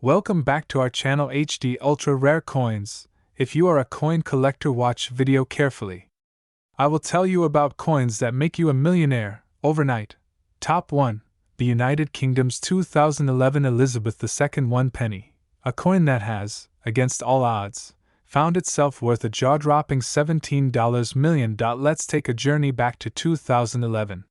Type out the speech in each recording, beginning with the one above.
Welcome back to our channel HD Ultra Rare Coins. If you are a coin collector, watch video carefully. I will tell you about coins that make you a millionaire overnight. Top 1. The United Kingdom's 2011 Elizabeth II 1 penny. A coin that has, against all odds, found itself worth a jaw-dropping $17 million. Let's take a journey back to 2011.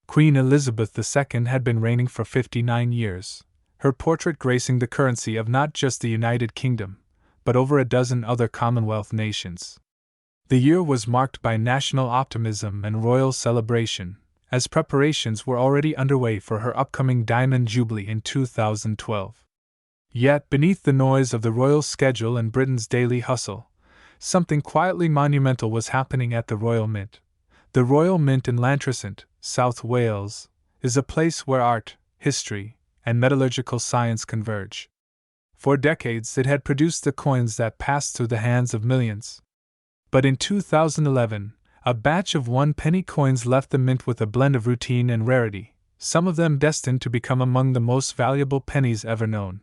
Queen Elizabeth II had been reigning for 59 years, her portrait gracing the currency of not just the United Kingdom, but over a dozen other Commonwealth nations. The year was marked by national optimism and royal celebration, as preparations were already underway for her upcoming Diamond Jubilee in 2012. Yet, beneath the noise of the royal schedule and Britain's daily hustle, something quietly monumental was happening at the Royal Mint. The Royal Mint in Llantrisant, South Wales, is a place where art, history, and metallurgical science converge. For decades it had produced the coins that passed through the hands of millions. But in 2011, a batch of 1 penny coins left the mint with a blend of routine and rarity, some of them destined to become among the most valuable pennies ever known.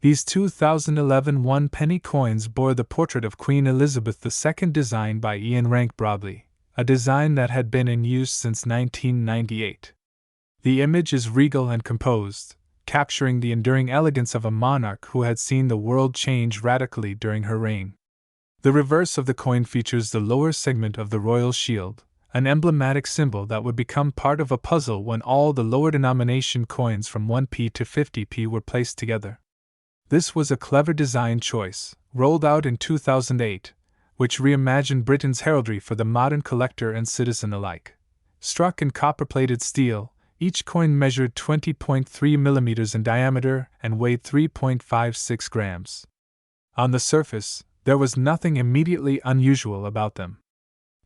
These 2011 1 penny coins bore the portrait of Queen Elizabeth II designed by Ian Rank Broadley, a design that had been in use since 1998. The image is regal and composed, capturing the enduring elegance of a monarch who had seen the world change radically during her reign. The reverse of the coin features the lower segment of the royal shield, an emblematic symbol that would become part of a puzzle when all the lower denomination coins from 1p to 50p were placed together. This was a clever design choice, rolled out in 2008, which reimagined Britain's heraldry for the modern collector and citizen alike. Struck in copper-plated steel, each coin measured 20.3 millimeters in diameter and weighed 3.56 grams. On the surface, there was nothing immediately unusual about them.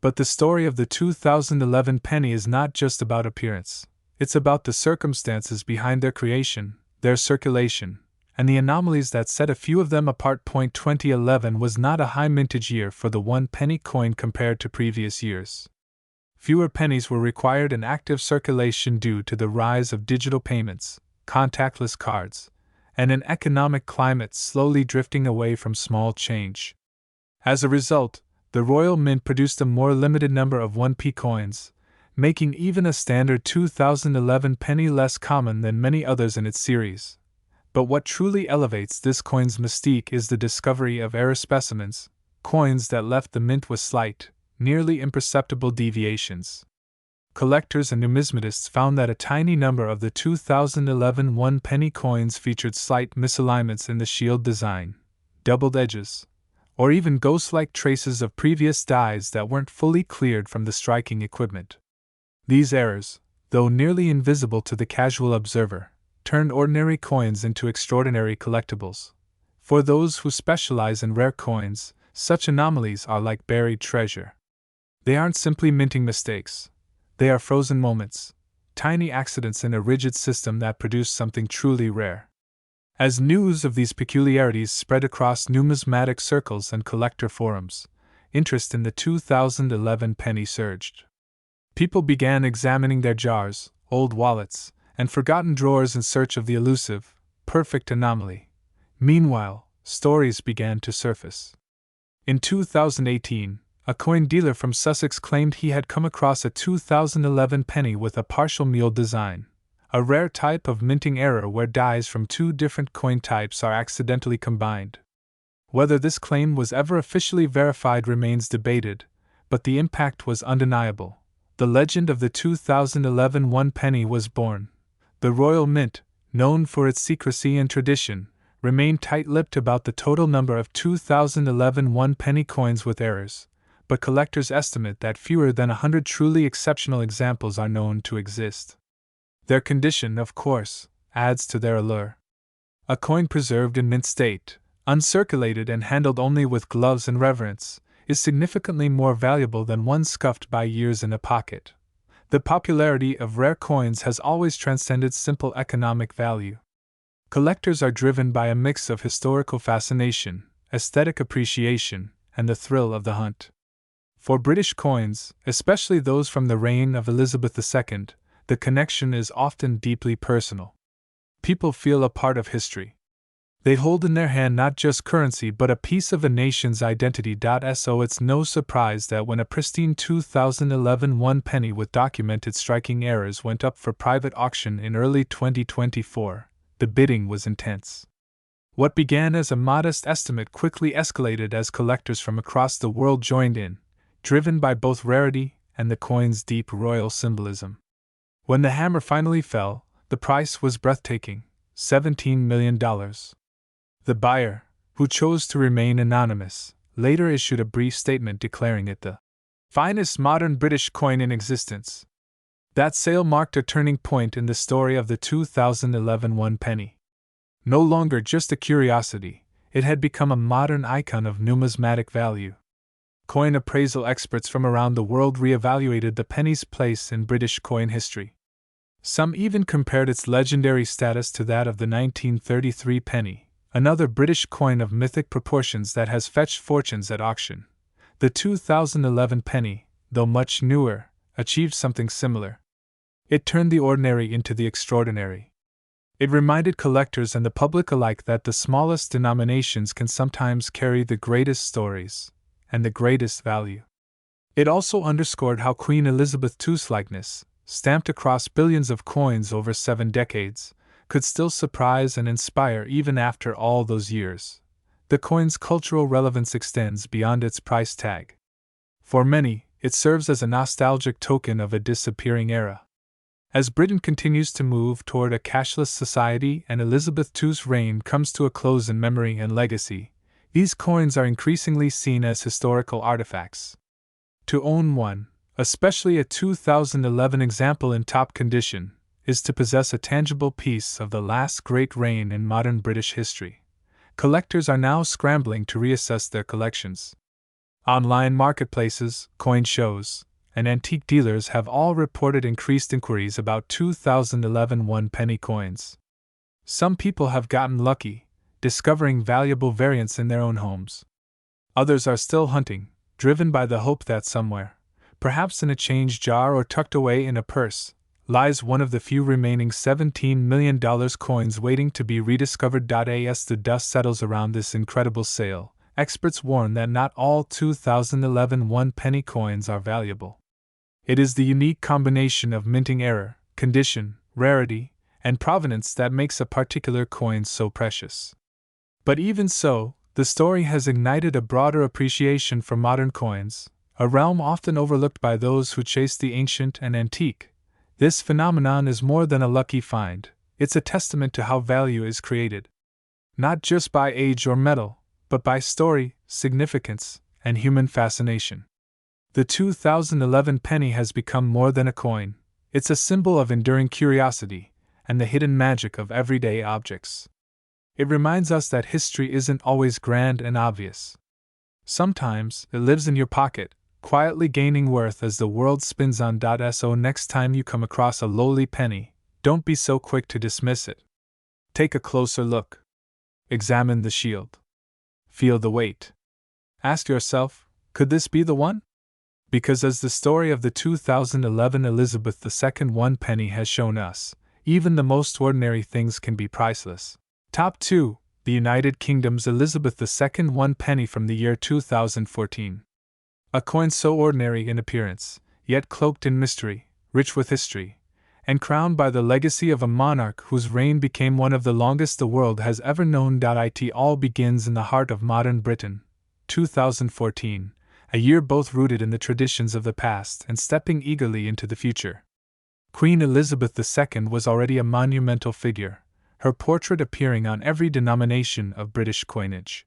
But the story of the 2011 penny is not just about appearance. It's about the circumstances behind their creation, their circulation, and the anomalies that set a few of them apart. 2011 was not a high mintage year for the 1 penny coin compared to previous years. Fewer pennies were required in active circulation due to the rise of digital payments, contactless cards, and an economic climate slowly drifting away from small change. As a result, the Royal Mint produced a more limited number of 1p coins, making even a standard 2011 penny less common than many others in its series. But what truly elevates this coin's mystique is the discovery of error specimens, coins that left the mint with slight, nearly imperceptible deviations. Collectors and numismatists found that a tiny number of the 2011 1 penny coins featured slight misalignments in the shield design, doubled edges, or even ghost-like traces of previous dies that weren't fully cleared from the striking equipment. These errors, though nearly invisible to the casual observer, turned ordinary coins into extraordinary collectibles. For those who specialize in rare coins, such anomalies are like buried treasure. They aren't simply minting mistakes. They are frozen moments, tiny accidents in a rigid system that produce something truly rare. As news of these peculiarities spread across numismatic circles and collector forums, interest in the 2011 penny surged. People began examining their jars, old wallets, and forgotten drawers in search of the elusive, perfect anomaly. Meanwhile, stories began to surface. In 2018, a coin dealer from Sussex claimed he had come across a 2011 penny with a partial mule design, a rare type of minting error where dies from 2 different coin types are accidentally combined. Whether this claim was ever officially verified remains debated, but the impact was undeniable. The legend of the 2011 1 penny was born. The Royal Mint, known for its secrecy and tradition, remained tight-lipped about the total number of 2011 1 penny coins with errors, but collectors estimate that fewer than 100 truly exceptional examples are known to exist. Their condition, of course, adds to their allure. A coin preserved in mint state, uncirculated and handled only with gloves and reverence, is significantly more valuable than one scuffed by years in a pocket. The popularity of rare coins has always transcended simple economic value. Collectors are driven by a mix of historical fascination, aesthetic appreciation, and the thrill of the hunt. For British coins, especially those from the reign of Elizabeth II, the connection is often deeply personal. People feel a part of history. They hold in their hand not just currency but a piece of a nation's identity. So it's no surprise that when a pristine 2011 one penny with documented striking errors went up for private auction in early 2024, the bidding was intense. What began as a modest estimate quickly escalated as collectors from across the world joined in, driven by both rarity and the coin's deep royal symbolism. When the hammer finally fell, the price was breathtaking: $17 million. The buyer, who chose to remain anonymous, later issued a brief statement declaring it the finest modern British coin in existence. That sale marked a turning point in the story of the 2011 one penny. No longer just a curiosity, it had become a modern icon of numismatic value. Coin appraisal experts from around the world re-evaluated the penny's place in British coin history. Some even compared its legendary status to that of the 1933 penny, another British coin of mythic proportions that has fetched fortunes at auction. The 2011 penny, though much newer, achieved something similar. It turned the ordinary into the extraordinary. It reminded collectors and the public alike that the smallest denominations can sometimes carry the greatest stories and the greatest value. It also underscored how Queen Elizabeth II's likeness, stamped across billions of coins over 7 decades, could still surprise and inspire even after all those years. The coin's cultural relevance extends beyond its price tag. For many, it serves as a nostalgic token of a disappearing era. As Britain continues to move toward a cashless society and Elizabeth II's reign comes to a close in memory and legacy, these coins are increasingly seen as historical artifacts. To own one, especially a 2011 example in top condition, is to possess a tangible piece of the last great reign in modern British history. Collectors are now scrambling to reassess their collections. Online marketplaces, coin shows, and antique dealers have all reported increased inquiries about 2011 one penny coins. Some people have gotten lucky, discovering valuable variants in their own homes. Others are still hunting, driven by the hope that somewhere, perhaps in a change jar or tucked away in a purse, lies one of the few remaining $17 million coins waiting to be rediscovered. As the dust settles around this incredible sale, experts warn that not all 2011 one penny coins are valuable. It is the unique combination of minting error, condition, rarity, and provenance that makes a particular coin so precious. But even so, the story has ignited a broader appreciation for modern coins, a realm often overlooked by those who chase the ancient and antique. This phenomenon is more than a lucky find, it's a testament to how value is created. Not just by age or metal, but by story, significance, and human fascination. The 2011 penny has become more than a coin, it's a symbol of enduring curiosity and the hidden magic of everyday objects. It reminds us that history isn't always grand and obvious. Sometimes it lives in your pocket, quietly gaining worth as the world spins on. So next time you come across a lowly penny, don't be so quick to dismiss it. Take a closer look. Examine the shield. Feel the weight. Ask yourself, could this be the one? Because as the story of the 2011 Elizabeth II one penny has shown us, even the most ordinary things can be priceless. Top 2. The United Kingdom's Elizabeth II one penny from the year 2014. A coin so ordinary in appearance, yet cloaked in mystery, rich with history, and crowned by the legacy of a monarch whose reign became one of the longest the world has ever known. It all begins in the heart of modern Britain, 2014, a year both rooted in the traditions of the past and stepping eagerly into the future. Queen Elizabeth II was already a monumental figure, her portrait appearing on every denomination of British coinage.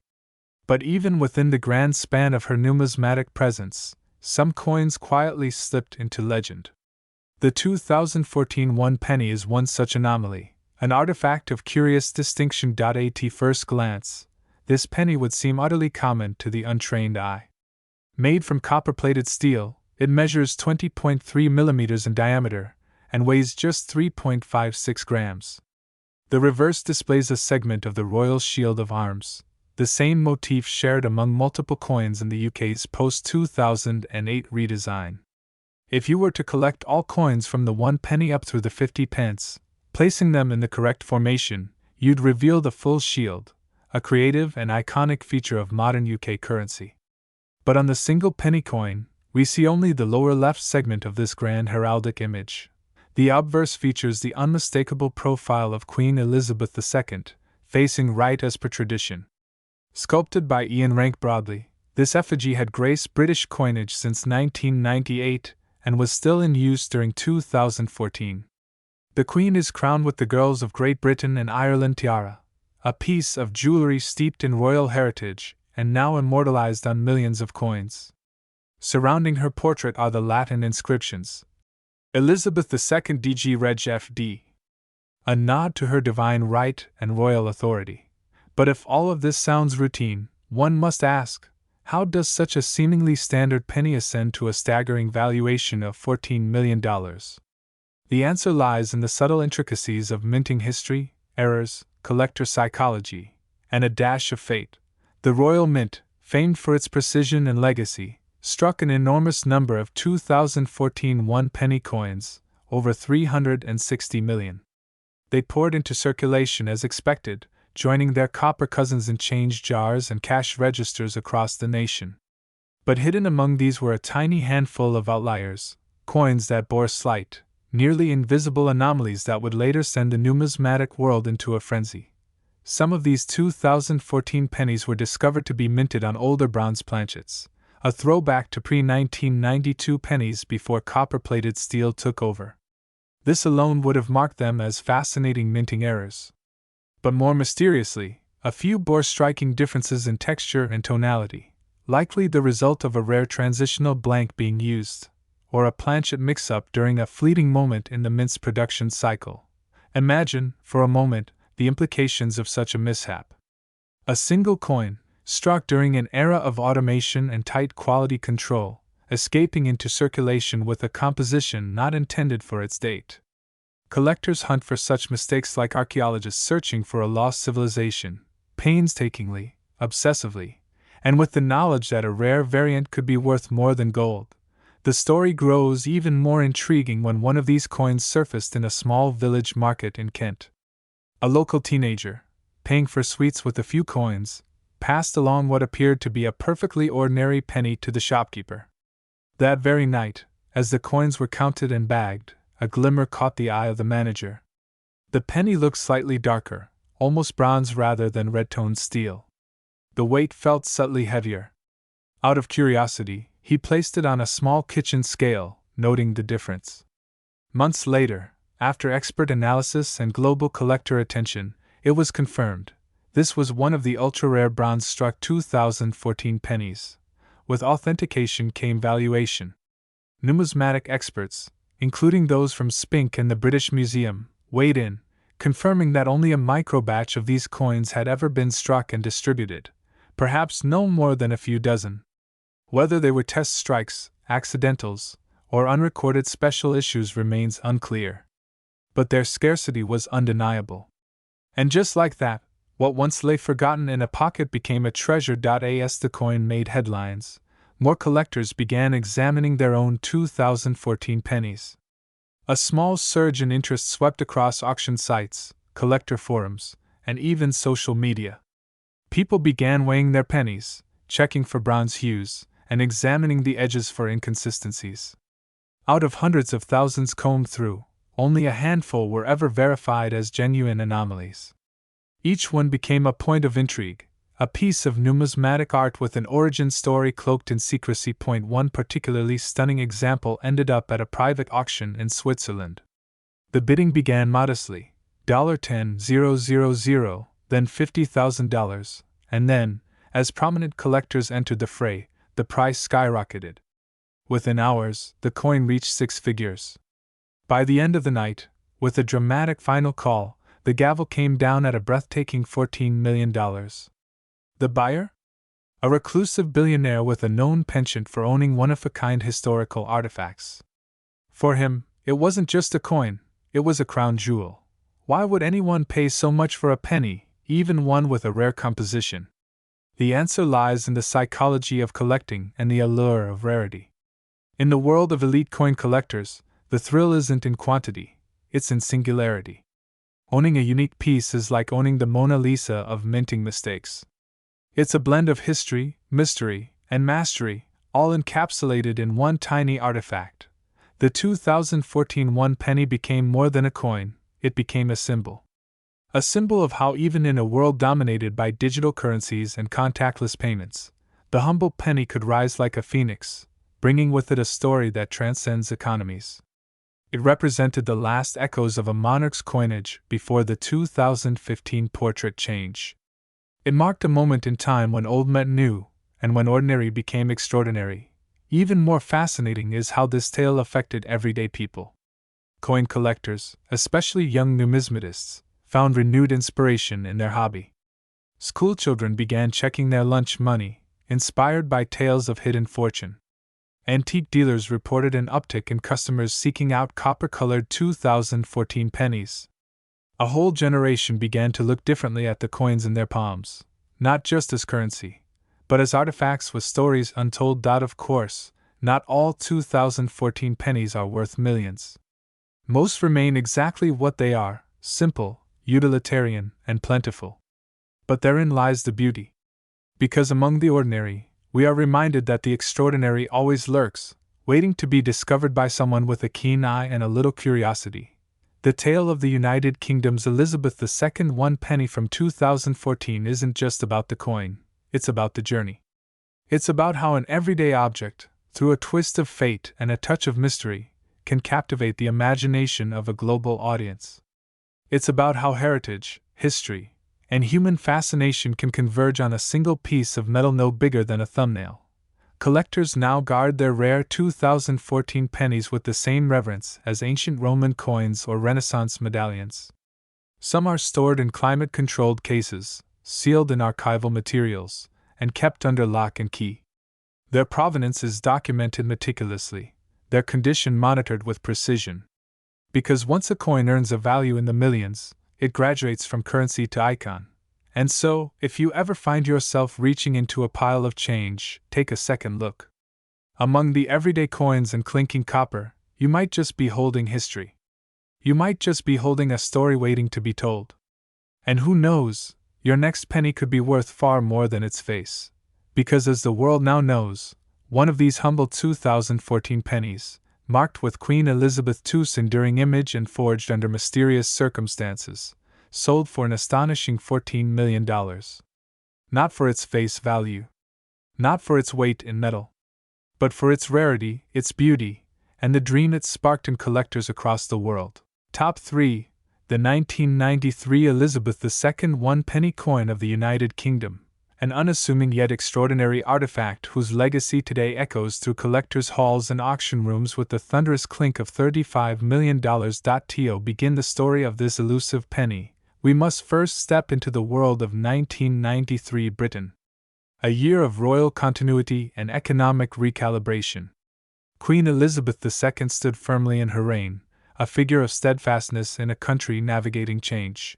But even within the grand span of her numismatic presence, some coins quietly slipped into legend. The 2014 one penny is one such anomaly, an artifact of curious distinction. At first glance, this penny would seem utterly common to the untrained eye. Made from copper-plated steel, it measures 20.3 millimeters in diameter and weighs just 3.56 grams. The reverse displays a segment of the Royal Shield of Arms, the same motif shared among multiple coins in the UK's post-2008 redesign. If you were to collect all coins from the 1 penny up through the 50 pence, placing them in the correct formation, you'd reveal the full shield, a creative and iconic feature of modern UK currency. But on the single penny coin, we see only the lower left segment of this grand heraldic image. The obverse features the unmistakable profile of Queen Elizabeth II, facing right as per tradition. Sculpted by Ian Rank Broadley, this effigy had graced British coinage since 1998 and was still in use during 2014. The Queen is crowned with the Girls of Great Britain and Ireland tiara, a piece of jewelry steeped in royal heritage and now immortalized on millions of coins. Surrounding her portrait are the Latin inscriptions: Elizabeth II DG Reg FD, a nod to her divine right and royal authority. But if all of this sounds routine, one must ask, how does such a seemingly standard penny ascend to a staggering valuation of $14 million? The answer lies in the subtle intricacies of minting history, errors, collector psychology, and a dash of fate. The Royal Mint, famed for its precision and legacy, struck an enormous number of 2014 one-penny coins, over 360 million. They poured into circulation as expected, joining their copper cousins in change jars and cash registers across the nation. But hidden among these were a tiny handful of outliers, coins that bore slight, nearly invisible anomalies that would later send the numismatic world into a frenzy. Some of these 2014 pennies were discovered to be minted on older bronze planchets, a throwback to pre-1992 pennies before copper-plated steel took over. This alone would have marked them as fascinating minting errors. But more mysteriously, a few bore striking differences in texture and tonality, likely the result of a rare transitional blank being used, or a planchet mix-up during a fleeting moment in the mint's production cycle. Imagine, for a moment, the implications of such a mishap. A single coin, struck during an era of automation and tight quality control, escaping into circulation with a composition not intended for its date. Collectors hunt for such mistakes like archaeologists searching for a lost civilization, painstakingly, obsessively, and with the knowledge that a rare variant could be worth more than gold. The story grows even more intriguing when one of these coins surfaced in a small village market in Kent. A local teenager, paying for sweets with a few coins, passed along what appeared to be a perfectly ordinary penny to the shopkeeper. That very night, as the coins were counted and bagged, a glimmer caught the eye of the manager. The penny looked slightly darker, almost bronze rather than red-toned steel. The weight felt subtly heavier. Out of curiosity, he placed it on a small kitchen scale, noting the difference. Months later, after expert analysis and global collector attention, it was confirmed. This was one of the ultra-rare bronze-struck 2014 pennies. With authentication came valuation. Numismatic experts, including those from Spink and the British Museum, weighed in, confirming that only a micro-batch of these coins had ever been struck and distributed, perhaps no more than a few dozen. Whether they were test strikes, accidentals, or unrecorded special issues remains unclear. But their scarcity was undeniable. And just like that, what once lay forgotten in a pocket became a treasure. As the coin made headlines, more collectors began examining their own 2014 pennies. A small surge in interest swept across auction sites, collector forums, and even social media. People began weighing their pennies, checking for bronze hues, and examining the edges for inconsistencies. Out of hundreds of thousands combed through, only a handful were ever verified as genuine anomalies. Each one became a point of intrigue, a piece of numismatic art with an origin story cloaked in secrecy. One particularly stunning example ended up at a private auction in Switzerland. The bidding began modestly, $10,000, then $50,000, and then, as prominent collectors entered the fray, the price skyrocketed. Within hours, the coin reached six figures. By the end of the night, with a dramatic final call, the gavel came down at a breathtaking $14 million. The buyer? A reclusive billionaire with a known penchant for owning one-of-a-kind historical artifacts. For him, it wasn't just a coin, it was a crown jewel. Why would anyone pay so much for a penny, even one with a rare composition? The answer lies in the psychology of collecting and the allure of rarity. In the world of elite coin collectors, the thrill isn't in quantity, it's in singularity. Owning a unique piece is like owning the Mona Lisa of minting mistakes. It's a blend of history, mystery, and mastery, all encapsulated in one tiny artifact. The 2014 one penny became more than a coin, it became a symbol. A symbol of how, even in a world dominated by digital currencies and contactless payments, the humble penny could rise like a phoenix, bringing with it a story that transcends economies. It represented the last echoes of a monarch's coinage before the 2015 portrait change. It marked a moment in time when old met new, and when ordinary became extraordinary. Even more fascinating is how this tale affected everyday people. Coin collectors, especially young numismatists, found renewed inspiration in their hobby. Schoolchildren began checking their lunch money, inspired by tales of hidden fortune. Antique dealers reported an uptick in customers seeking out copper-colored 2014 pennies. A whole generation began to look differently at the coins in their palms, not just as currency, but as artifacts with stories untold. Of course, not all 2014 pennies are worth millions. Most remain exactly what they are, simple, utilitarian, and plentiful. But therein lies the beauty. Because among the ordinary, we are reminded that the extraordinary always lurks, waiting to be discovered by someone with a keen eye and a little curiosity. The tale of the United Kingdom's Elizabeth II one penny from 2014 isn't just about the coin, it's about the journey. It's about how an everyday object, through a twist of fate and a touch of mystery, can captivate the imagination of a global audience. It's about how heritage, history, and human fascination can converge on a single piece of metal no bigger than a thumbnail. Collectors now guard their rare 2014 pennies with the same reverence as ancient Roman coins or Renaissance medallions. Some are stored in climate-controlled cases, sealed in archival materials, and kept under lock and key. Their provenance is documented meticulously, their condition monitored with precision. Because once a coin earns a value in the millions, it graduates from currency to icon. And so, if you ever find yourself reaching into a pile of change, take a second look. Among the everyday coins and clinking copper, you might just be holding history. You might just be holding a story waiting to be told. And who knows, your next penny could be worth far more than its face. Because as the world now knows, one of these humble 2014 pennies, marked with Queen Elizabeth II's enduring image and forged under mysterious circumstances, sold for an astonishing $14 million. Not for its face value, not for its weight in metal, but for its rarity, its beauty, and the dream it sparked in collectors across the world. Top 3. The 1993 Elizabeth II one penny coin of the United Kingdom, an unassuming yet extraordinary artifact whose legacy today echoes through collectors' halls and auction rooms with the thunderous clink of $35 million. To begin the story of this elusive penny, we must first step into the world of 1993 Britain. A year of royal continuity and economic recalibration. Queen Elizabeth II stood firmly in her reign, a figure of steadfastness in a country navigating change.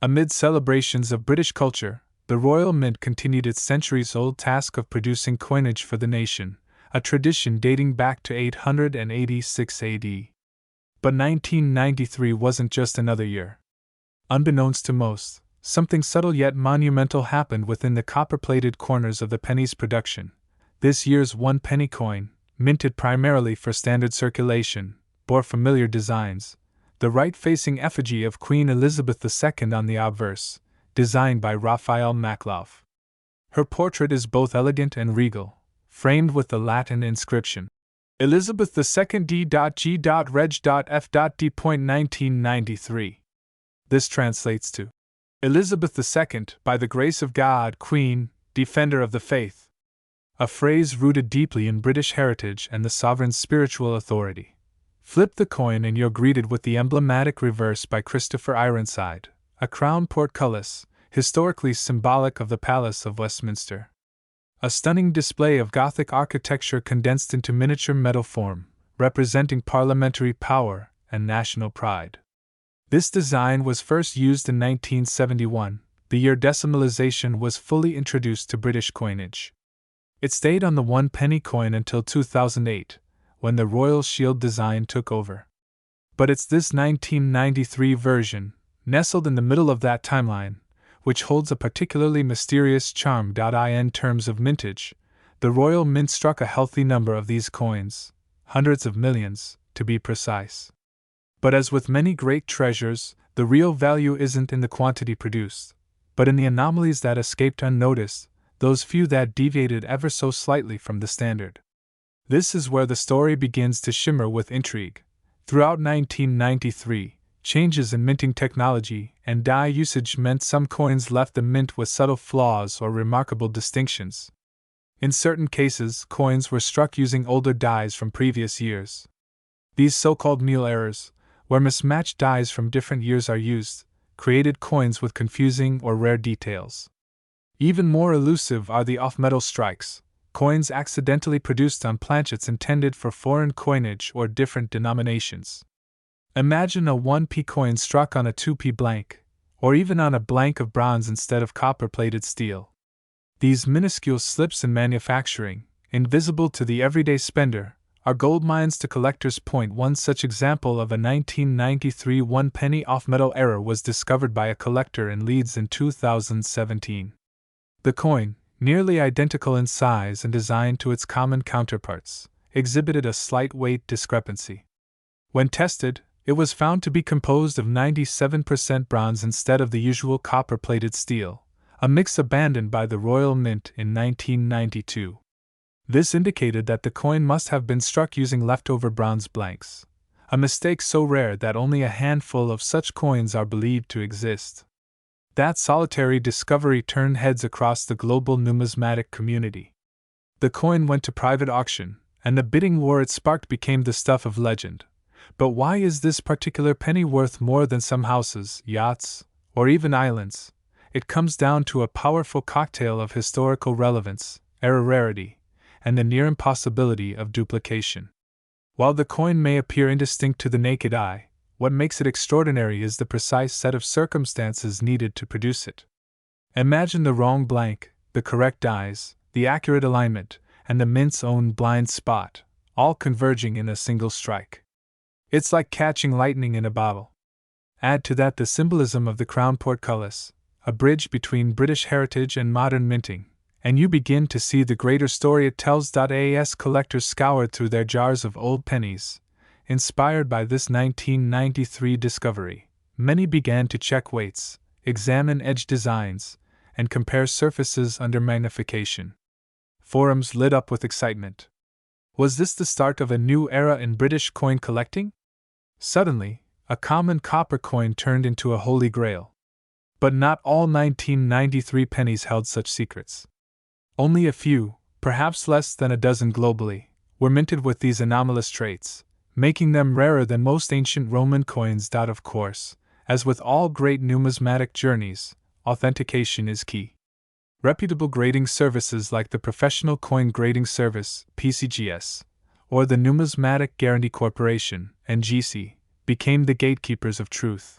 Amid celebrations of British culture, the Royal Mint continued its centuries-old task of producing coinage for the nation, a tradition dating back to 886 AD. But 1993 wasn't just another year. Unbeknownst to most, something subtle yet monumental happened within the copper-plated corners of the penny's production. This year's one penny coin, minted primarily for standard circulation, bore familiar designs. The right-facing effigy of Queen Elizabeth II on the obverse, designed by Raphael Makhlouf. Her portrait is both elegant and regal, framed with the Latin inscription, Elizabeth II D.G.Reg.F.D. 1993. This translates to, Elizabeth II, by the grace of God, Queen, Defender of the Faith. A phrase rooted deeply in British heritage and the sovereign's spiritual authority. Flip the coin and you're greeted with the emblematic reverse by Christopher Ironside, a crown portcullis, historically symbolic of the Palace of Westminster. A stunning display of Gothic architecture condensed into miniature metal form, representing parliamentary power and national pride. This design was first used in 1971, the year decimalization was fully introduced to British coinage. It stayed on the one penny coin until 2008, when the Royal Shield design took over. But it's this 1993 version, Nestled in the middle of that timeline, which holds a particularly mysterious charm. In terms of mintage, the Royal Mint struck a healthy number of these coins, hundreds of millions, to be precise. But as with many great treasures, the real value isn't in the quantity produced, but in the anomalies that escaped unnoticed, those few that deviated ever so slightly from the standard. This is where the story begins to shimmer with intrigue. Throughout 1993, changes in minting technology and die usage meant some coins left the mint with subtle flaws or remarkable distinctions. In certain cases, coins were struck using older dies from previous years. These so-called meal errors, where mismatched dies from different years are used, created coins with confusing or rare details. Even more elusive are the off-metal strikes, coins accidentally produced on planchets intended for foreign coinage or different denominations. Imagine a 1p coin struck on a 2p blank, or even on a blank of bronze instead of copper-plated steel. These minuscule slips in manufacturing, invisible to the everyday spender, are gold mines to collectors. One such example of a 1993 1-penny off-metal error was discovered by a collector in Leeds in 2017. The coin, nearly identical in size and design to its common counterparts, exhibited a slight weight discrepancy. When tested, it was found to be composed of 97% bronze instead of the usual copper-plated steel, a mix abandoned by the Royal Mint in 1992. This indicated that the coin must have been struck using leftover bronze blanks, a mistake so rare that only a handful of such coins are believed to exist. That solitary discovery turned heads across the global numismatic community. The coin went to private auction, and the bidding war it sparked became the stuff of legend. But why is this particular penny worth more than some houses, yachts, or even islands? It comes down to a powerful cocktail of historical relevance, error rarity, and the near impossibility of duplication. While the coin may appear indistinct to the naked eye, what makes it extraordinary is the precise set of circumstances needed to produce it. Imagine the wrong blank, the correct dies, the accurate alignment, and the mint's own blind spot, all converging in a single strike. It's like catching lightning in a bottle. Add to that the symbolism of the crown portcullis, a bridge between British heritage and modern minting, and you begin to see the greater story it tells. As collectors scoured through their jars of old pennies, inspired by this 1993 discovery, many began to check weights, examine edge designs, and compare surfaces under magnification. Forums lit up with excitement. Was this the start of a new era in British coin collecting? Suddenly, a common copper coin turned into a holy grail. But not all 1993 pennies held such secrets. Only a few, perhaps less than a dozen globally, were minted with these anomalous traits, making them rarer than most ancient Roman coins. Of course, as with all great numismatic journeys, authentication is key. Reputable grading services like the Professional Coin Grading Service, PCGS, or the Numismatic Guarantee Corporation, NGC, became the gatekeepers of truth.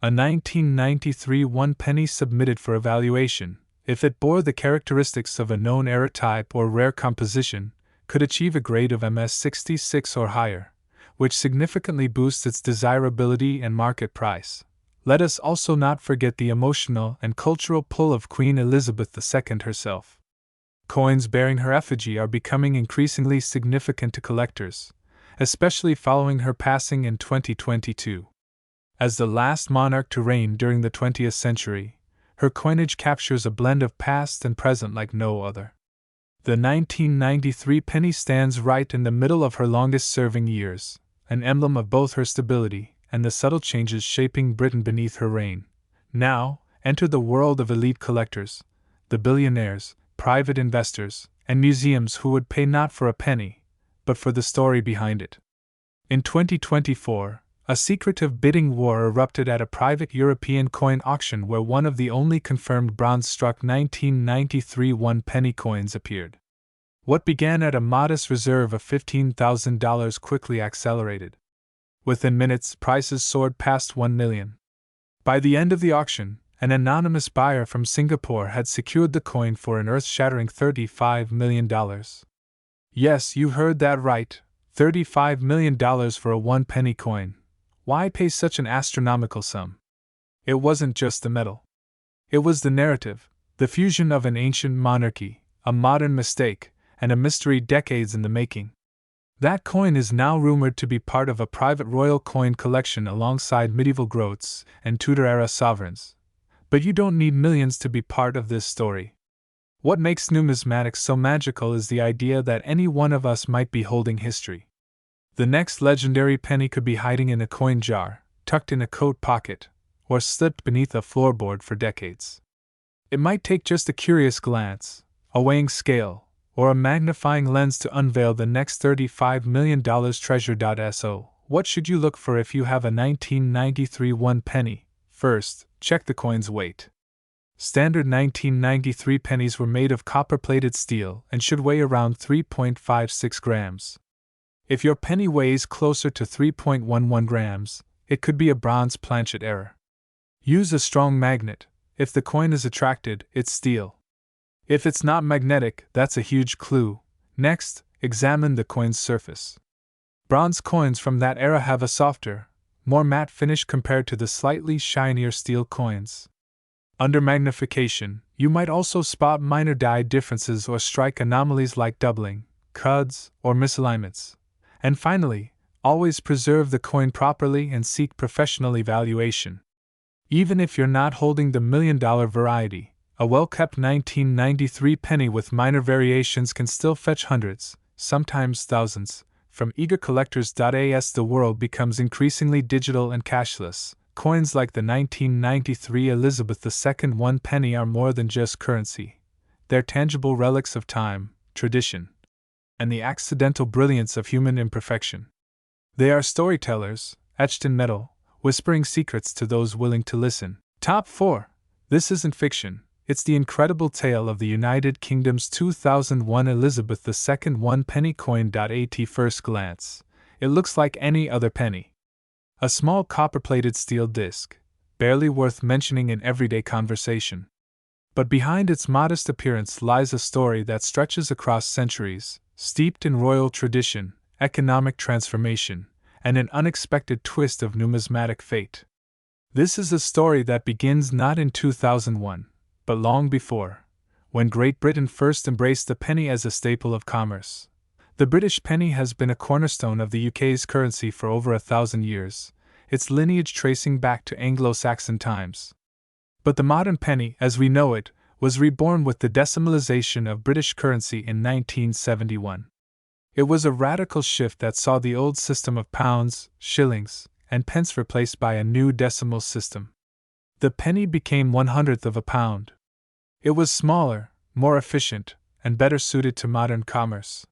A 1993 1-penny submitted for evaluation, if it bore the characteristics of a known error type or rare composition, could achieve a grade of MS66 or higher, which significantly boosts its desirability and market price. Let us also not forget the emotional and cultural pull of Queen Elizabeth II herself. Coins bearing her effigy are becoming increasingly significant to collectors, especially following her passing in 2022. As the last monarch to reign during the 20th century, her coinage captures a blend of past and present like no other. The 1993 penny stands right in the middle of her longest-serving years, an emblem of both her stability and the subtle changes shaping Britain beneath her reign. Now, enter the world of elite collectors, the billionaires, private investors, and museums who would pay not for a penny, but for the story behind it. In 2024, a secretive bidding war erupted at a private European coin auction where one of the only confirmed bronze-struck 1993 1-penny coins appeared. What began at a modest reserve of $15,000 quickly accelerated. Within minutes, prices soared past $1 million. By the end of the auction, an anonymous buyer from Singapore had secured the coin for an earth-shattering $35 million. Yes, you heard that right, $35 million for a 1-penny coin. Why pay such an astronomical sum? It wasn't just the metal. It was the narrative, the fusion of an ancient monarchy, a modern mistake, and a mystery decades in the making. That coin is now rumored to be part of a private royal coin collection alongside medieval groats and Tudor-era sovereigns. But you don't need millions to be part of this story. What makes numismatics so magical is the idea that any one of us might be holding history. The next legendary penny could be hiding in a coin jar, tucked in a coat pocket, or slipped beneath a floorboard for decades. It might take just a curious glance, a weighing scale, or a magnifying lens to unveil the next $35 million treasure. So, what should you look for if you have a 1993 one penny? First, check the coin's weight. Standard 1993 pennies were made of copper-plated steel and should weigh around 3.56 grams. If your penny weighs closer to 3.11 grams, it could be a bronze planchet error. Use a strong magnet. If the coin is attracted, it's steel. If it's not magnetic, that's a huge clue. Next, examine the coin's surface. Bronze coins from that era have a softer, more matte finish compared to the slightly shinier steel coins. Under magnification, you might also spot minor die differences or strike anomalies like doubling, cuds, or misalignments. And finally, always preserve the coin properly and seek professional evaluation. Even if you're not holding the $1 million variety, a well-kept 1993 penny with minor variations can still fetch hundreds, sometimes thousands, from eager collectors. As the world becomes increasingly digital and cashless, coins like the 1993 Elizabeth II one penny are more than just currency. They're tangible relics of time, tradition, and the accidental brilliance of human imperfection. They are storytellers, etched in metal, whispering secrets to those willing to listen. Top 4. This isn't fiction, it's the incredible tale of the United Kingdom's 2001 Elizabeth II one penny coin. At first glance, it looks like any other penny. A small copper-plated steel disc, barely worth mentioning in everyday conversation. But behind its modest appearance lies a story that stretches across centuries, steeped in royal tradition, economic transformation, and an unexpected twist of numismatic fate. This is a story that begins not in 2001, but long before, when Great Britain first embraced the penny as a staple of commerce. The British penny has been a cornerstone of the UK's currency for over 1,000 years, its lineage tracing back to Anglo-Saxon times. But the modern penny, as we know it, was reborn with the decimalization of British currency in 1971. It was a radical shift that saw the old system of pounds, shillings, and pence replaced by a new decimal system. The penny became 1/100th of a pound. It was smaller, more efficient, and better suited to modern commerce.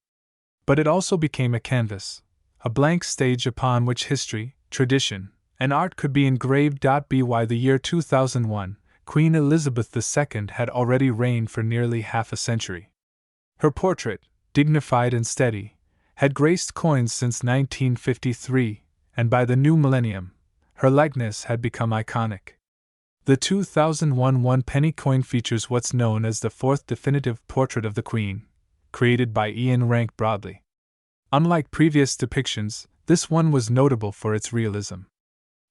But it also became a canvas, a blank stage upon which history, tradition, and art could be engraved. By the year 2001, Queen Elizabeth II had already reigned for nearly half a century. Her portrait, dignified and steady, had graced coins since 1953, and by the new millennium, her likeness had become iconic. The 2001 one penny coin features what's known as the fourth definitive portrait of the Queen, created by Ian Rank Broadley. Unlike previous depictions, this one was notable for its realism.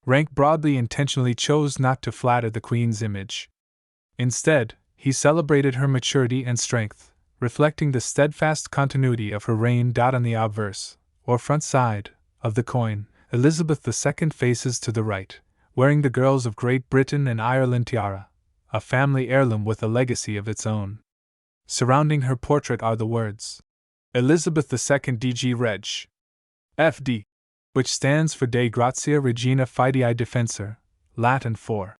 Rank Broadley intentionally chose not to flatter the Queen's image. Instead, he celebrated her maturity and strength, reflecting the steadfast continuity of her reign. On the obverse, or front side, of the coin, Elizabeth II faces to the right, wearing the Girls of Great Britain and Ireland tiara, a family heirloom with a legacy of its own. Surrounding her portrait are the words, Elizabeth II DG Reg. FD, which stands for De Grazia Regina Fidei Defensor, Latin for,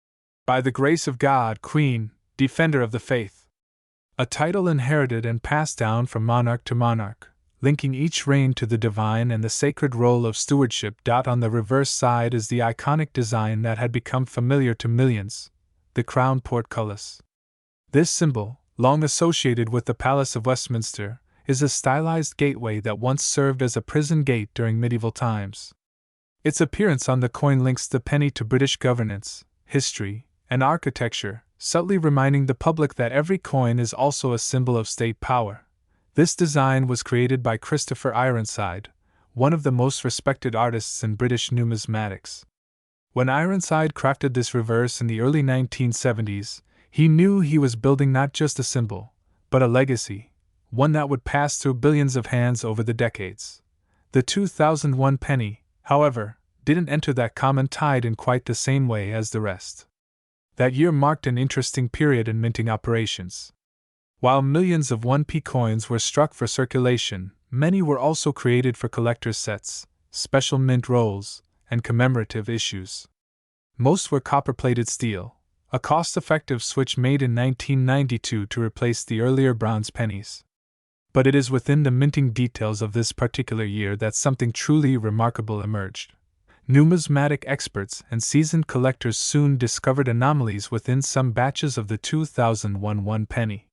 By the Grace of God, Queen, Defender of the Faith. A title inherited and passed down from monarch to monarch, linking each reign to the divine and the sacred role of stewardship. On the reverse side is the iconic design that had become familiar to millions, the crown portcullis. This symbol, long associated with the Palace of Westminster, is a stylized gateway that once served as a prison gate during medieval times. Its appearance on the coin links the penny to British governance, history, and architecture, subtly reminding the public that every coin is also a symbol of state power. This design was created by Christopher Ironside, one of the most respected artists in British numismatics. When Ironside crafted this reverse in the early 1970s, he knew he was building not just a symbol, but a legacy, one that would pass through billions of hands over the decades. The 2001 penny, however, didn't enter that common tide in quite the same way as the rest. That year marked an interesting period in minting operations. While millions of 1p coins were struck for circulation, many were also created for collector's sets, special mint rolls, and commemorative issues. Most were copper-plated steel, a cost-effective switch made in 1992 to replace the earlier bronze pennies. But it is within the minting details of this particular year that something truly remarkable emerged. Numismatic experts and seasoned collectors soon discovered anomalies within some batches of the 2001 1 penny.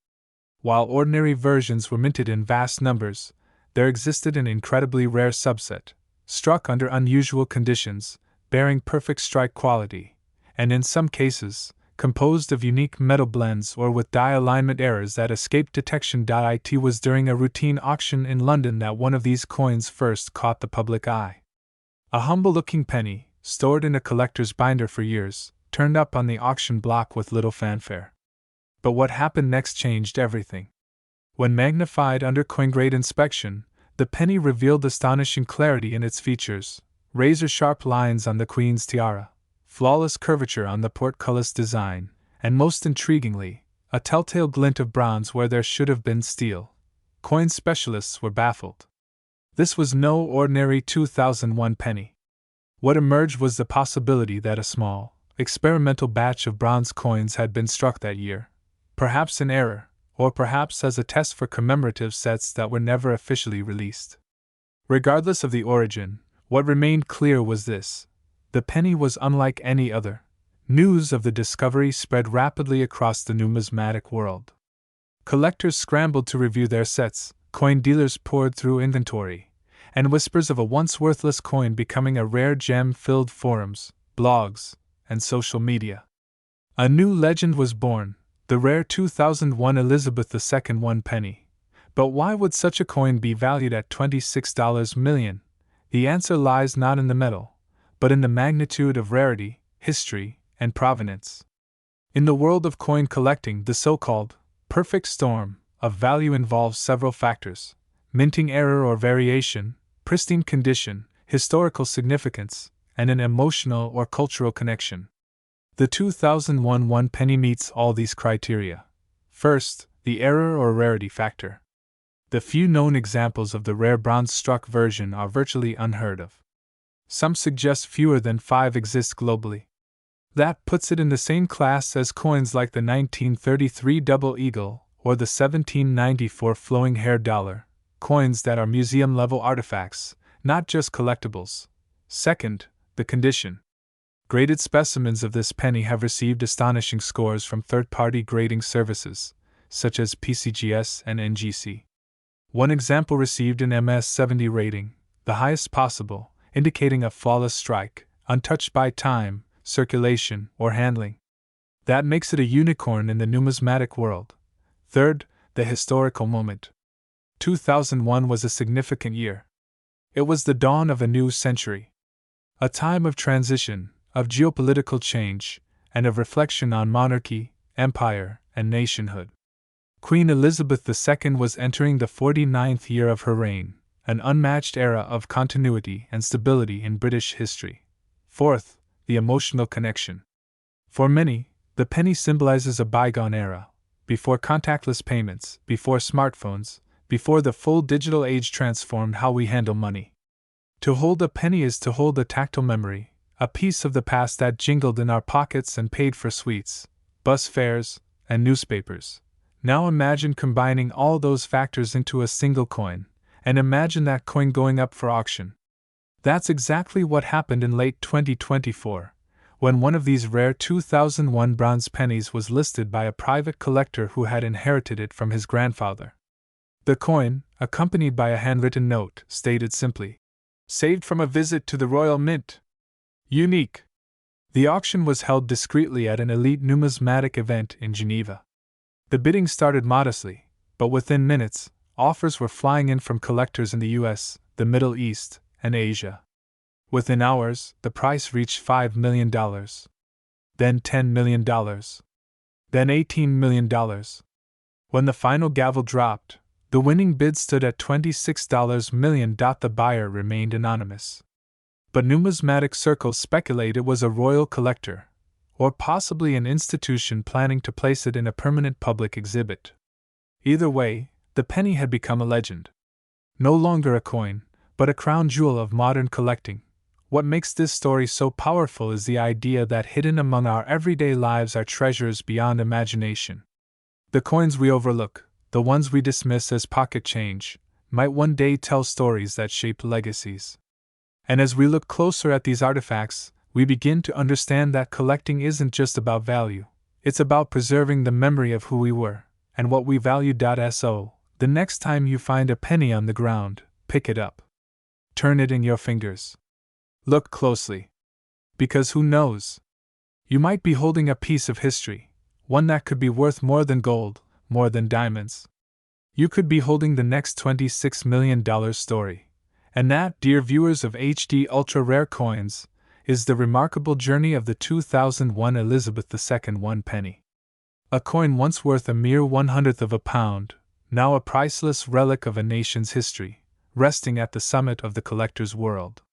While ordinary versions were minted in vast numbers, there existed an incredibly rare subset, struck under unusual conditions, bearing perfect strike quality, and in some cases, composed of unique metal blends or with die alignment errors that escaped detection. It was during a routine auction in London that one of these coins first caught the public eye. A humble-looking penny, stored in a collector's binder for years, turned up on the auction block with little fanfare. But what happened next changed everything. When magnified under coin-grade inspection, the penny revealed astonishing clarity in its features: razor-sharp lines on the Queen's tiara, flawless curvature on the portcullis design, and most intriguingly, a telltale glint of bronze where there should have been steel. Coin specialists were baffled. This was no ordinary 2001 penny. What emerged was the possibility that a small, experimental batch of bronze coins had been struck that year, perhaps in error, or perhaps as a test for commemorative sets that were never officially released. Regardless of the origin, what remained clear was this: the penny was unlike any other. News of the discovery spread rapidly across the numismatic world. Collectors scrambled to review their sets, coin dealers poured through inventory, and whispers of a once worthless coin becoming a rare gem filled forums, blogs, and social media. A new legend was born, the rare 2001 Elizabeth II 1 penny. But why would such a coin be valued at $26 million? The answer lies not in the metal, but in the magnitude of rarity, history, and provenance. In the world of coin collecting, the so-called perfect storm of value involves several factors: minting error or variation, pristine condition, historical significance, and an emotional or cultural connection. The 2001 1 penny meets all these criteria. First, the error or rarity factor. The few known examples of the rare bronze-struck version are virtually unheard of. Some suggest fewer than 5 exist globally. That puts it in the same class as coins like the 1933 Double Eagle or the 1794 Flowing Hair Dollar, coins that are museum-level artifacts, not just collectibles. Second, the condition. Graded specimens of this penny have received astonishing scores from third-party grading services, such as PCGS and NGC. One example received an MS-70 rating, the highest possible, indicating a flawless strike, untouched by time, circulation, or handling. That makes it a unicorn in the numismatic world. Third, the historical moment. 2001 was a significant year. It was the dawn of a new century. A time of transition, of geopolitical change, and of reflection on monarchy, empire, and nationhood. Queen Elizabeth II was entering the 49th year of her reign, an unmatched era of continuity and stability in British history. Fourth, the emotional connection. For many, the penny symbolizes a bygone era, before contactless payments, before smartphones, before the full digital age transformed how we handle money. To hold a penny is to hold a tactile memory, a piece of the past that jingled in our pockets and paid for sweets, bus fares, and newspapers. Now imagine combining all those factors into a single coin, and imagine that coin going up for auction. That's exactly what happened in late 2024, when one of these rare 2001 bronze pennies was listed by a private collector who had inherited it from his grandfather. The coin, accompanied by a handwritten note, stated simply, "Saved from a visit to the Royal Mint. Unique." The auction was held discreetly at an elite numismatic event in Geneva. The bidding started modestly, but within minutes, offers were flying in from collectors in the US, the Middle East, and Asia. Within hours, the price reached $5 million. Then $10 million. Then $18 million. When the final gavel dropped, the winning bid stood at $26 million. The buyer remained anonymous. But numismatic circles speculate it was a royal collector, or possibly an institution planning to place it in a permanent public exhibit. Either way, the penny had become a legend. No longer a coin, but a crown jewel of modern collecting. What makes this story so powerful is the idea that hidden among our everyday lives are treasures beyond imagination. The coins we overlook, the ones we dismiss as pocket change, might one day tell stories that shaped legacies. And as we look closer at these artifacts, we begin to understand that collecting isn't just about value, it's about preserving the memory of who we were and what we value. So, the next time you find a penny on the ground, pick it up. Turn it in your fingers. Look closely. Because who knows? You might be holding a piece of history, one that could be worth more than gold, more than diamonds. You could be holding the next $26 million story. And that, dear viewers of HD Ultra Rare Coins, is the remarkable journey of the 2001 Elizabeth II 1 penny. A coin once worth a mere 1/100th of a pound, now a priceless relic of a nation's history, resting at the summit of the collector's world.